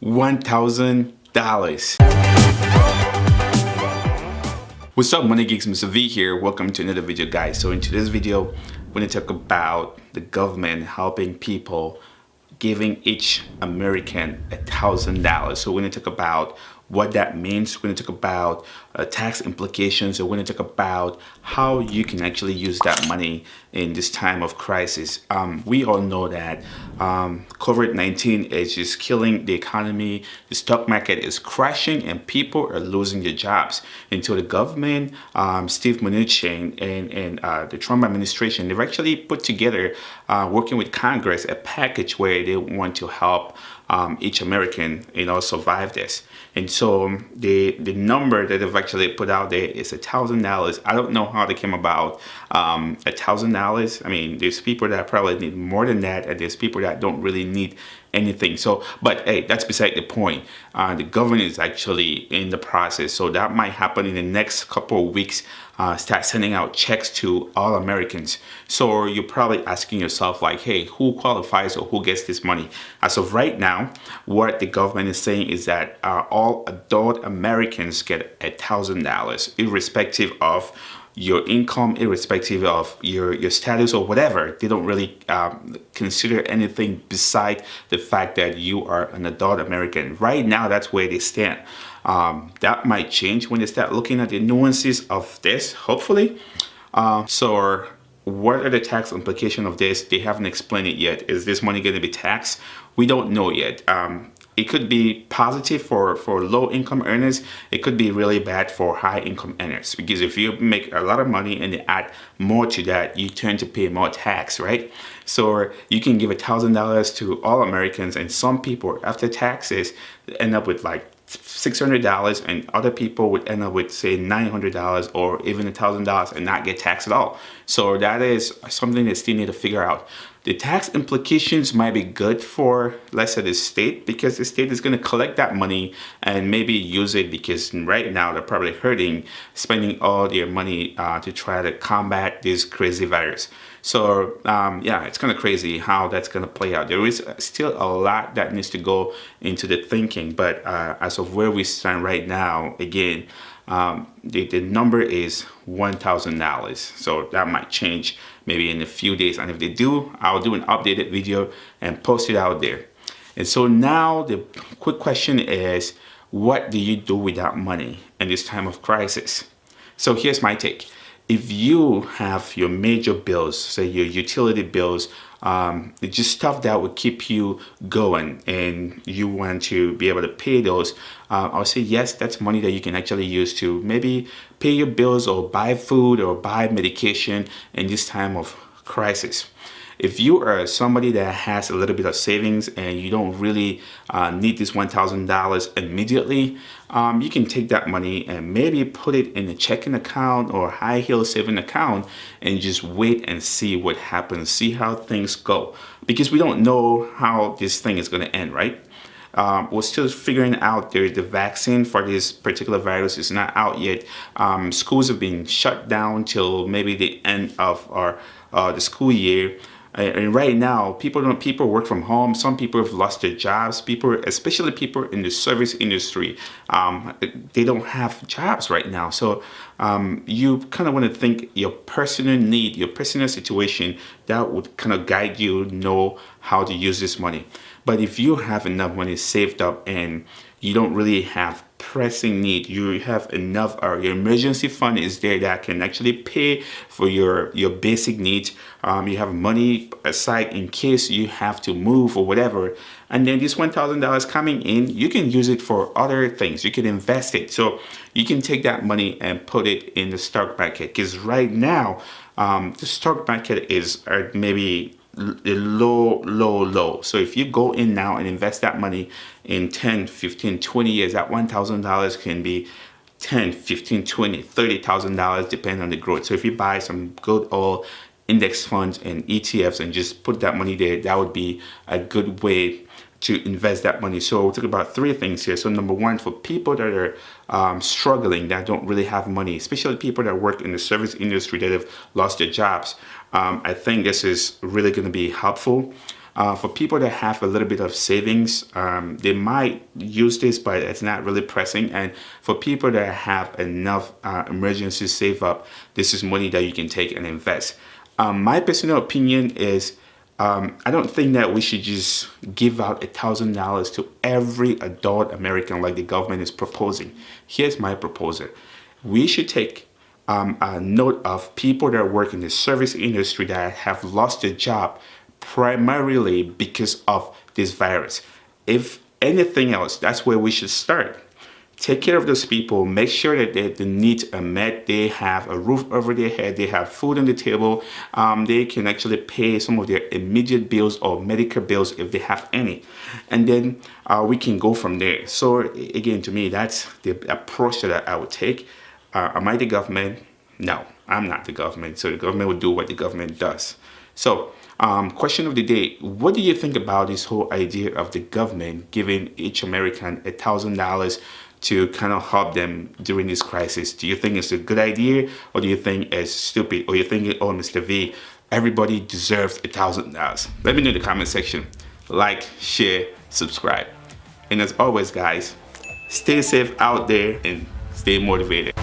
$1,000. What's up, Money Geeks? Mr. V here. Welcome to another video, guys. So in today's video, we're going to talk about the government helping people, giving each American $1,000. So we're going to talk about what that means. We're going to talk about tax implications. So we're going to talk about how you can actually use that money in this time of crisis. We all know that COVID-19 is just killing the economy. The stock market is crashing and people are losing their jobs. And so the government, Steve Mnuchin and the Trump administration, they've actually put together, working with Congress, a package where they want to help each American, survive this. And so the number that they've actually put out there is $1,000. I don't know how they came about $1,000. I mean, there's people that probably need more than that, and there's people that don't really need anything. So, but hey, that's beside the point. The government is actually in the process, so that might happen in the next couple of weeks. Start sending out checks to all Americans. So you're probably asking yourself, like, hey, who qualifies or who gets this money? As of right now, what the government is saying is that all adult Americans get $1,000, irrespective of your income, irrespective of your status or whatever. They don't really consider anything beside the fact that you are an adult American. Right now, that's where they stand. That might change when they start looking at the nuances of this, hopefully. So what are the tax implications of this? They haven't explained it yet. Is this money going to be taxed? We don't know yet. It could be positive for low income earners. It could be really bad for high income earners, because if you make a lot of money and they add more to that, you tend to pay more tax, right? So you can give $1,000 to all Americans, and some people after taxes end up with like $600, and other people would end up with, say, $900 or even $1,000 and not get taxed at all. So that is something they still need to figure out. The tax implications might be good for, let's say, the state, because the state is going to collect that money and maybe use it, because right now they're probably hurting, spending all their money to try to combat this crazy virus. So yeah, it's kind of crazy how that's going to play out. There is still a lot that needs to go into the thinking, but as of where we stand right now, again, the number is $1,000. So that might change maybe in a few days. And if they do, I'll do an updated video and post it out there. And so now the quick question is, what do you do with that money in this time of crisis? So here's my take. If you have your major bills, say your utility bills, it's just stuff that would keep you going and you want to be able to pay those, I'll say yes, that's money that you can actually use to maybe pay your bills or buy food or buy medication in this time of crisis. If you are somebody that has a little bit of savings and you don't really need this $1,000 immediately, you can take that money and maybe put it in a checking account or high yield saving account and just wait and see what happens, see how things go. Because we don't know how this thing is going to end, right? We're still figuring out the vaccine for this particular virus is not out yet. Schools have been shut down till maybe the end of the school year. And right now, people work from home. Some people have lost their jobs. People, especially people in the service industry, they don't have jobs right now. So you kind of want to think your personal need, your personal situation, that would kind of guide you, know how to use this money. But if you have enough money saved up and you don't really have pressing need, you have enough, or your emergency fund is there that can actually pay for your basic needs. You have money aside in case you have to move or whatever, and then this $1,000 coming in, you can use it for other things. You can invest it. So you can take that money and put it in the stock market, because right now the stock market is maybe the low. So if you go in now and invest that money in 10, 15, 20 years, that $1,000 can be 10, 15, 20, $30,000 depending on the growth. So if you buy some good old index funds and ETFs and just put that money there, that would be a good way to invest that money. So we'll talk about three things here. So number one, for people that are struggling, that don't really have money, especially people that work in the service industry that have lost their jobs, I think this is really going to be helpful. For people that have a little bit of savings, they might use this, but it's not really pressing. And for people that have enough emergency save up, this is money that you can take and invest. My personal opinion is I don't think that we should just give out $1,000 to every adult American like the government is proposing. Here's my proposal. We should take a note of people that work in the service industry that have lost their job primarily because of this virus. If anything else, that's where we should start. Take care of those people, make sure that the needs are met, they have a roof over their head, they have food on the table, they can actually pay some of their immediate bills or medical bills if they have any. And then we can go from there. So again, to me, that's the approach that I would take. Am I the government? No, I'm not the government. So the government will do what the government does. So question of the day, what do you think about this whole idea of the government giving each American $1,000 to kind of help them during this crisis? Do you think it's a good idea, or do you think it's stupid, or you think, oh, Mr. V, everybody deserves $1,000? Let me know in the comment section. Like, share, subscribe. And as always, guys, stay safe out there and stay motivated.